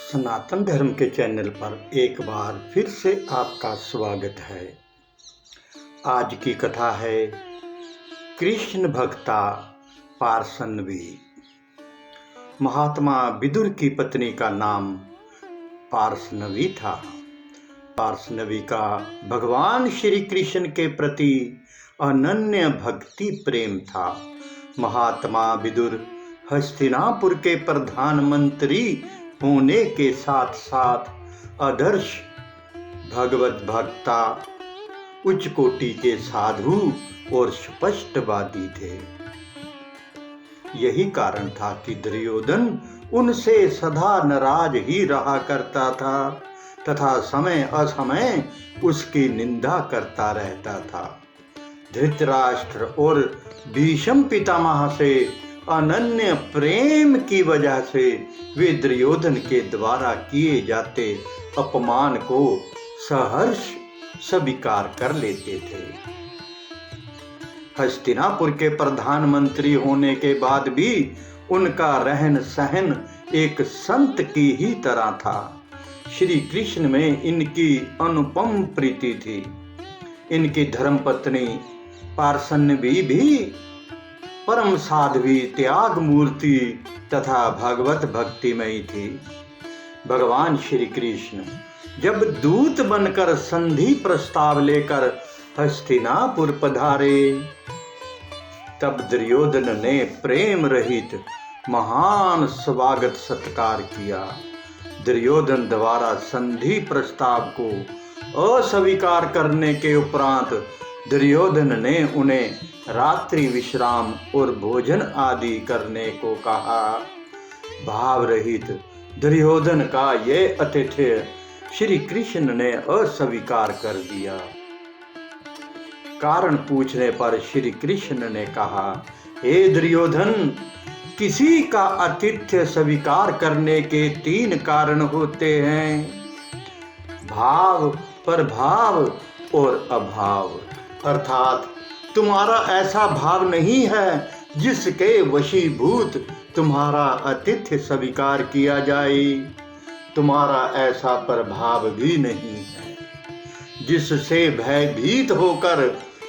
सनातन धर्म के चैनल पर एक बार फिर से आपका स्वागत है। आज की कथा है कृष्ण भक्ता पार्सनवी। महात्मा विदुर की पत्नी का नाम पार्सनवी था। पार्सनवी का भगवान श्री कृष्ण के प्रति अनन्य भक्ति प्रेम था। महात्मा विदुर हस्तिनापुर के प्रधानमंत्री होने के साथ साथ आदर्श भगवत भक्ता, उच्च कोटि के साधु और स्पष्टवादी थे। यही कारण था कि दुर्योधन उनसे सदा नाराज ही रहा करता था तथा समय असमय उसकी निंदा करता रहता था। धृतराष्ट्र और भीष्म पितामह से अनन्य प्रेम की वजह से वे दुर्योधन के द्वारा किए जाते अपमान को सहर्ष स्वीकार कर लेते थे। हस्तिनापुर के प्रधानमंत्री होने के बाद भी उनका रहन सहन एक संत की ही तरह था। श्री कृष्ण में इनकी अनुपम प्रीति थी। इनकी धर्मपत्नी पार्सनवी भी परम साध्वी, त्याग मूर्ति तथा भगवत भक्तिमयी थी। भगवान श्री कृष्ण जब दूत बनकर संधि प्रस्ताव लेकर हस्तिनापुर पधारे, तब दुर्योधन ने प्रेम रहित महान स्वागत सत्कार किया। दुर्योधन द्वारा संधि प्रस्ताव को अस्वीकार करने के उपरांत दुर्योधन ने उन्हें रात्रि विश्राम और भोजन आदि करने को कहा। भाव रहित दुर्योधन का यह आतिथ्य श्री कृष्ण ने अस्वीकार कर दिया। कारण पूछने पर श्री कृष्ण ने कहा, हे दुर्योधन, किसी का आतिथ्य स्वीकार करने के 3 कारण होते हैं: भाव, प्रभाव और अभाव। अर्थात तुम्हारा ऐसा भाव नहीं है जिसके वशीभूत तुम्हारा आतिथ्य स्वीकार किया जाए। तुम्हारा ऐसा प्रभाव भी नहीं है जिससे भयभीत होकर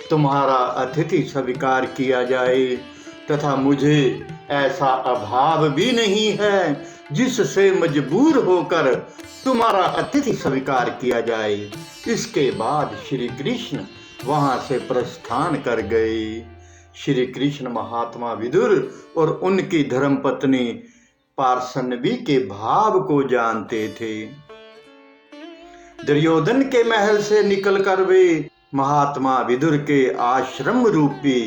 तुम्हारा अतिथि स्वीकार किया जाए, तथा मुझे ऐसा अभाव भी नहीं है जिससे मजबूर होकर तुम्हारा अतिथि स्वीकार किया जाए। इसके बाद श्री कृष्ण वहां से प्रस्थान कर गए। श्री कृष्ण महात्मा विदुर और उनकी धर्मपत्नी पार्सनवी के भाव को जानते थे। दुर्योधन के महल से निकलकर वे महात्मा विदुर के आश्रम रूपी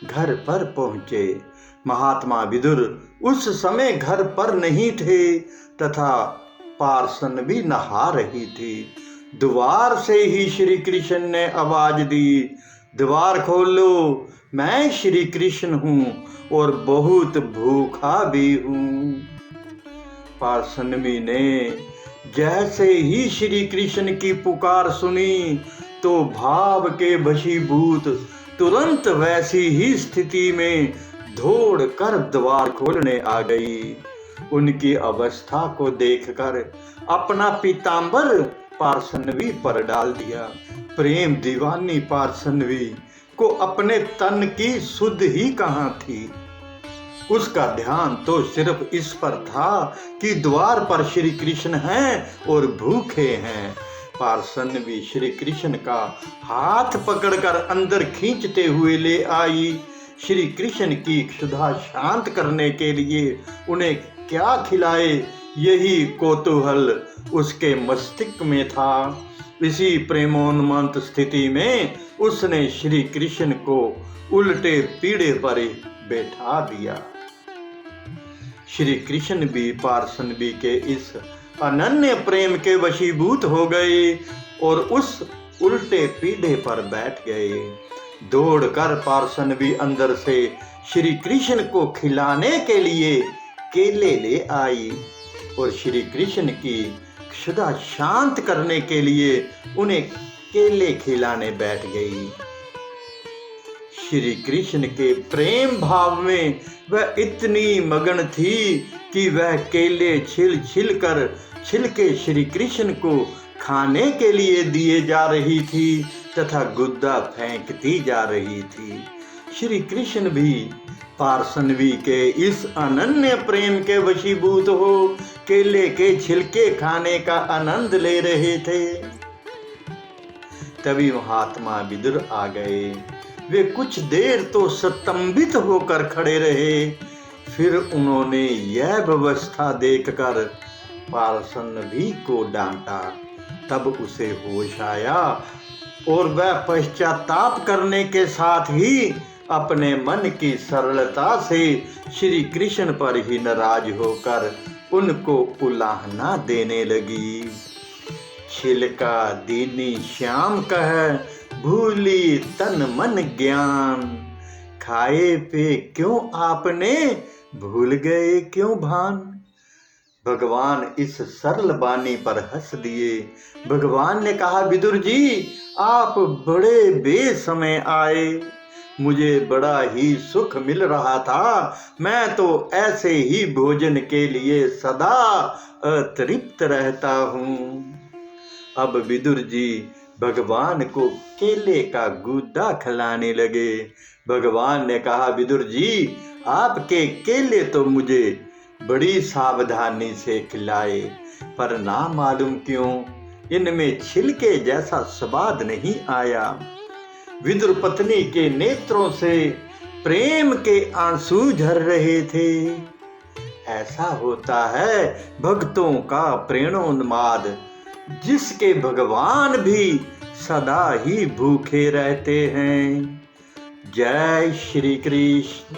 घर पर पहुंचे। महात्मा विदुर उस समय घर पर नहीं थे तथा पार्सनवी नहा रही थी। द्वार से ही श्री कृष्ण ने आवाज दी, द्वार खोलो, मैं श्री कृष्ण हूँ और बहुत भूखा भी हूँ। पार्सनवी ने जैसे ही श्री कृष्ण की पुकार सुनी तो भाव के वशीभूत तुरंत वैसी ही स्थिति में दौड़कर द्वार खोलने आ गई। उनकी अवस्था को देखकर अपना पीतांबर पार्सनवी पर डाल दिया। प्रेम दीवानी पार्सनवी को अपने तन की सुध ही कहाँ थी। उसका ध्यान तो सिर्फ इस पर था कि द्वार पर श्री कृष्ण हैं और भूखे हैं। पार्सनवी श्री कृष्ण का हाथ पकड़कर अंदर खींचते हुए ले आई। श्री कृष्ण की क्षुधा शांत करने के लिए उन्हें क्या खिलाए, यही कौतूहल उसके मस्तिष्क में था। इसी प्रेमोन्मत्त स्थिति में उसने श्री कृष्ण को उल्टे पीढ़े पर बैठा दिया। श्री कृष्ण भी पार्सनवी के इस अनन्य प्रेम के वशीभूत हो गए और उस उल्टे पीढ़े पर बैठ गए। दौड़कर पार्सनवी अंदर से श्री कृष्ण को खिलाने के लिए केले ले आई और श्री कृष्ण की क्षुधा शांत करने के लिए उन्हें केले खिलाने बैठ गई। श्री कृष्ण के प्रेम भाव में वह इतनी मगन थी कि वह केले छिल छिल कर छिलके श्री कृष्ण को खाने के लिए दिए जा रही थी तथा गुद्दा फेंकती जा रही थी। श्री कृष्ण भी पार्सनवी के इस अनन्य प्रेम के वशीभूत हो केले के छिलके खाने का आनंद ले रहे थे। तभी महात्मा विदुर आ गए। वे कुछ देर तो स्तंभित होकर खड़े रहे, फिर उन्होंने यह व्यवस्था देखकर पार्सनवी को डांटा। तब उसे होश आया और वह पश्चाताप करने के साथ ही अपने मन की सरलता से श्री कृष्ण पर ही नाराज होकर उनको उलाहना देने लगी। छिलका दीनी श्याम कह भूली तन मन ज्ञान, खाए पे क्यों आपने भूल गए क्यों भान। भगवान इस सरल वाणी पर हंस दिए। भगवान ने कहा, विदुर जी आप बड़े बेसमय आए, मुझे बड़ा ही सुख मिल रहा था। मैं तो ऐसे ही भोजन के लिए सदा अतृप्त रहता हूँ। अब विदुर जी भगवान को केले का गूदा खिलाने लगे। भगवान ने कहा, विदुर जी आपके केले तो मुझे बड़ी सावधानी से खिलाए, पर ना मालूम क्यों इनमें छिलके जैसा स्वाद नहीं आया। विदुर पत्नी के नेत्रों से प्रेम के आंसू झर रहे थे। ऐसा होता है भक्तों का प्रेमोन्माद, जिसके भगवान भी सदा ही भूखे रहते हैं। जय श्री कृष्ण।